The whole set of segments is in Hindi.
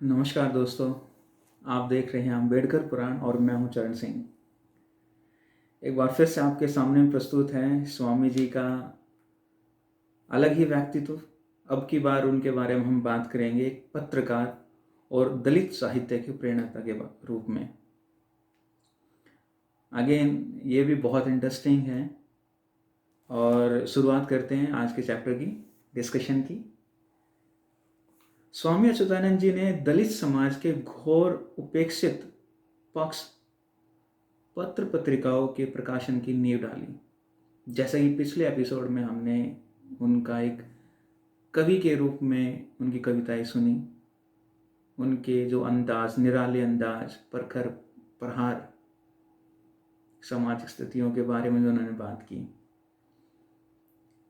नमस्कार दोस्तों, आप देख रहे हैं अम्बेडकर पुराण और मैं हूं चरण सिंह। एक बार फिर से आपके सामने प्रस्तुत है स्वामी जी का अलग ही व्यक्तित्व। अब की बार उनके बारे में हम बात करेंगे एक पत्रकार और दलित साहित्य के प्रेरणा के रूप में। अगेन ये भी बहुत इंटरेस्टिंग है और शुरुआत करते हैं आज के चैप्टर की डिस्कशन की। स्वामी अच्युतानंद जी ने दलित समाज के घोर उपेक्षित पक्ष पत्र पत्रिकाओं के प्रकाशन की नींव डाली। जैसा कि पिछले एपिसोड में हमने उनका एक कवि के रूप में उनकी कविताएं सुनी, उनके जो अंदाज, निराले अंदाज, प्रखर प्रहार, सामाजिक स्थितियों के बारे में जो उन्होंने बात की,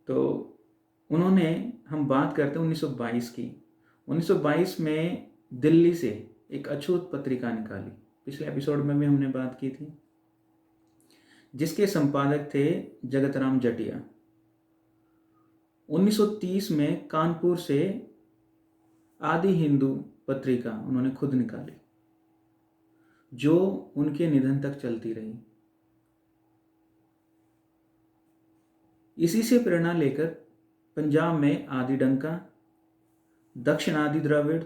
तो उन्होंने, हम बात करते हैं 1922 की। 1922 में दिल्ली से एक अछूत पत्रिका निकाली, पिछले एपिसोड में भी हमने बात की थी, जिसके संपादक थे जगत राम जटिया। 1930 में कानपुर से आदि हिंदू पत्रिका उन्होंने खुद निकाली, जो उनके निधन तक चलती रही। इसी से प्रेरणा लेकर पंजाब में आदि डंका, दक्षिण आदि द्रविड़,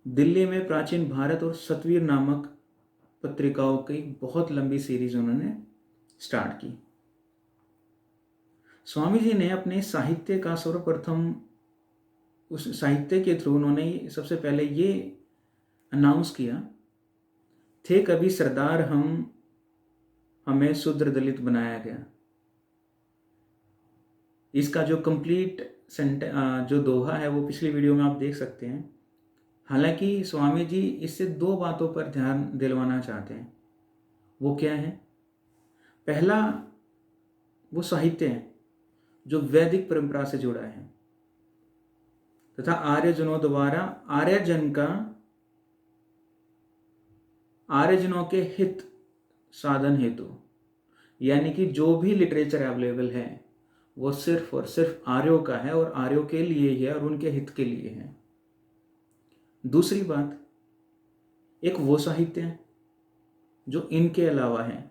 दिल्ली में प्राचीन भारत और सतवीर नामक पत्रिकाओं की बहुत लंबी सीरीज उन्होंने स्टार्ट की। स्वामी जी ने अपने साहित्य का सर्वप्रथम, उस साहित्य के थ्रू उन्होंने सबसे पहले ये अनाउंस किया, थे कभी सरदार हम, हमें शूद्र दलित बनाया गया। इसका जो कंप्लीट जो दोहा है वो पिछली वीडियो में आप देख सकते हैं। हालांकि स्वामी जी इससे दो बातों पर ध्यान दिलवाना चाहते हैं। वो क्या है? पहला, वो साहित्य है जो वैदिक परंपरा से जुड़ा है तथा आर्यजनों द्वारा आर्यजनों के हित साधन हेतु, यानी कि जो भी लिटरेचर अवेलेबल है वो सिर्फ और सिर्फ आर्यों का है और आर्यों के लिए ही है और उनके हित के लिए है। दूसरी बात, एक वो साहित्य है जो इनके अलावा है।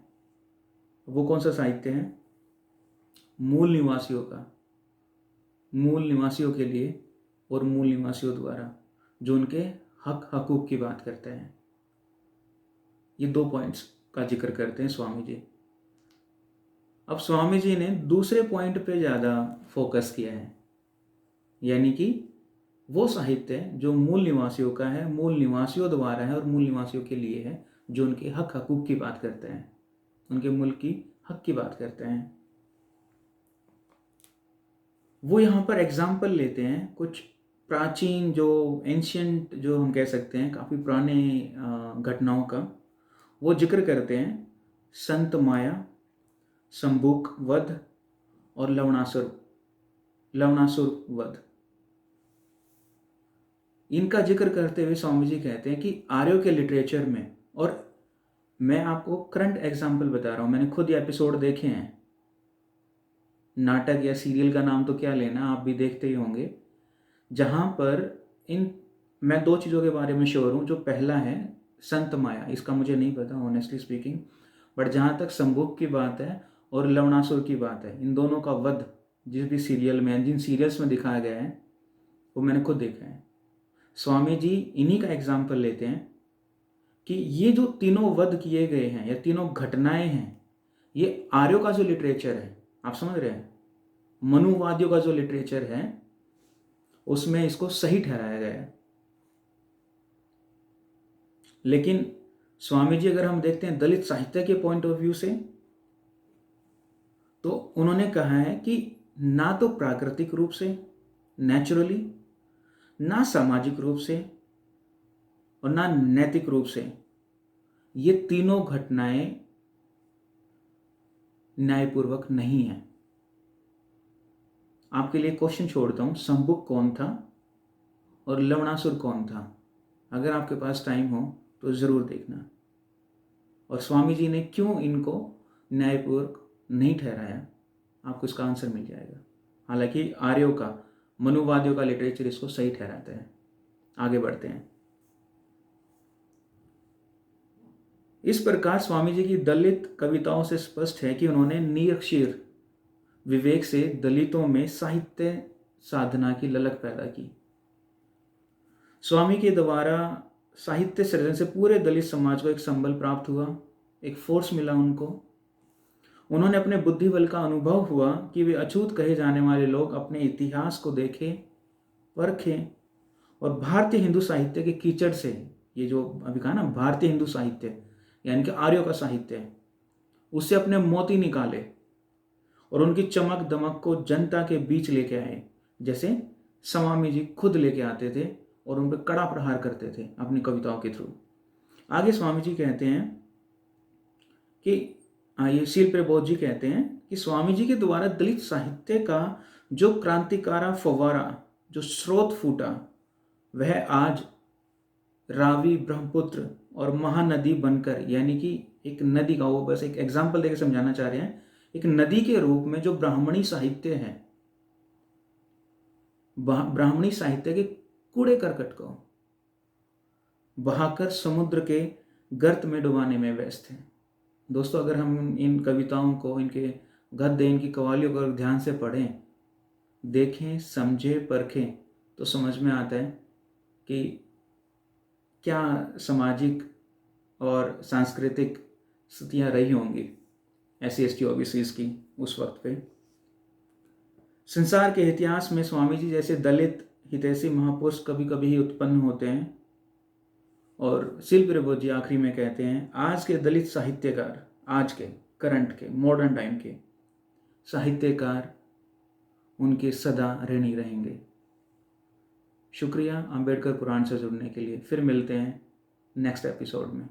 वो कौन सा साहित्य है? मूल निवासियों के लिए और मूल निवासियों द्वारा, जो उनके हक हकूक की बात करते हैं। ये दो पॉइंट्स का जिक्र करते हैं स्वामी जी। अब स्वामी जी ने दूसरे पॉइंट पे ज़्यादा फोकस किया है, यानी कि वो साहित्य जो मूल निवासियों का है, मूल निवासियों द्वारा है और मूल निवासियों के लिए है, जो उनके हक हकूक की बात करते हैं, उनके मुल्क की हक की बात करते हैं। वो यहाँ पर एग्जाम्पल लेते हैं कुछ प्राचीन, जो एंशियंट, जो हम कह सकते हैं काफ़ी पुराने घटनाओं का वो जिक्र करते हैं। संत माया, शंबुक वध और लवणासुर वध। इनका जिक्र करते हुए स्वामी जी कहते हैं कि आर्यों के लिटरेचर में, और मैं आपको करंट एग्जाम्पल बता रहा हूँ, मैंने खुद ये एपिसोड देखे हैं। नाटक या सीरियल का नाम तो क्या लेना, आप भी देखते ही होंगे, जहाँ पर मैं दो चीज़ों के बारे में श्योर हूँ। जो पहला है संत माया, इसका मुझे नहीं पता ऑनेस्टली स्पीकिंग, बट जहाँ तक शंबुक की बात है और लवणासुर की बात है, इन दोनों का वध जिस भी सीरियल में, जिन सीरियल्स में दिखाया गया है, वो मैंने खुद देखा है। स्वामी जी इन्हीं का एग्जाम्पल लेते हैं कि ये जो तीनों वध किए गए हैं या तीनों घटनाएं हैं, ये आर्यों का जो लिटरेचर है, आप समझ रहे हैं, मनुवादियों का जो लिटरेचर है उसमें इसको सही ठहराया गया है। लेकिन स्वामी जी, अगर हम देखते हैं दलित साहित्य के पॉइंट ऑफ व्यू से, तो उन्होंने कहा है कि ना तो प्राकृतिक रूप से, नेचुरली, ना सामाजिक रूप से और ना नैतिक रूप से ये तीनों घटनाएं न्यायपूर्वक नहीं है। आपके लिए क्वेश्चन छोड़ता हूं, शंबुक कौन था और लवणासुर कौन था? अगर आपके पास टाइम हो तो जरूर देखना। और स्वामी जी ने क्यों इनको न्यायपूर्वक नहीं ठहराया, आपको इसका आंसर मिल जाएगा। हालांकि आर्यों का, मनुवादियों का लिटरेचर इसको सही ठहराता है। आगे बढ़ते हैं। इस प्रकार स्वामी जी की दलित कविताओं से स्पष्ट है कि उन्होंने निरक्षीर विवेक से दलितों में साहित्य साधना की ललक पैदा की। स्वामी के द्वारा साहित्य सृजन से पूरे दलित समाज को एक संबल प्राप्त हुआ, एक फोर्स मिला उनको। उन्होंने अपने बुद्धिबल का अनुभव हुआ कि वे अछूत कहे जाने वाले लोग अपने इतिहास को देखें, परखें और भारतीय हिंदू साहित्य के कीचड़ से, ये जो अभी कहा ना भारतीय हिंदू साहित्य यानी कि आर्यों का साहित्य है, उससे अपने मोती निकाले और उनकी चमक दमक को जनता के बीच लेके आए, जैसे स्वामी जी खुद लेके आते थे और उन पर कड़ा प्रहार करते थे अपनी कविताओं के थ्रू। आगे स्वामी जी कहते हैं कि ये शील प्रबोध जी कहते हैं कि स्वामी जी के द्वारा दलित साहित्य का जो क्रांतिकारा फव्वारा, जो स्रोत फूटा, वह आज रावी, ब्रह्मपुत्र और महानदी बनकर, यानी कि एक नदी का, वो बस एक एग्जाम्पल देकर समझाना चाह रहे हैं, एक नदी के रूप में जो ब्राह्मणी साहित्य है, ब्राह्मणी साहित्य के कूड़े करकट को बहाकर समुद्र के गर्त में डुबाने में व्यस्त है। दोस्तों, अगर हम इन कविताओं को, इनके गद्य, इनकी कव्वालियों को ध्यान से पढ़ें, देखें, समझें, परखें, तो समझ में आता है कि क्या सामाजिक और सांस्कृतिक स्थितियाँ रही होंगी SC/ST OBCs की उस वक्त पे। संसार के इतिहास में स्वामी जी जैसे दलित हितैषी महापुरुष कभी कभी ही उत्पन्न होते हैं। और शील प्रबोध जी आखिरी में कहते हैं, आज के दलित साहित्यकार, आज के करंट के मॉडर्न टाइम के साहित्यकार उनके सदा ऋणी रहेंगे। शुक्रिया अम्बेडकर पुराण से जुड़ने के लिए। फिर मिलते हैं नेक्स्ट एपिसोड में।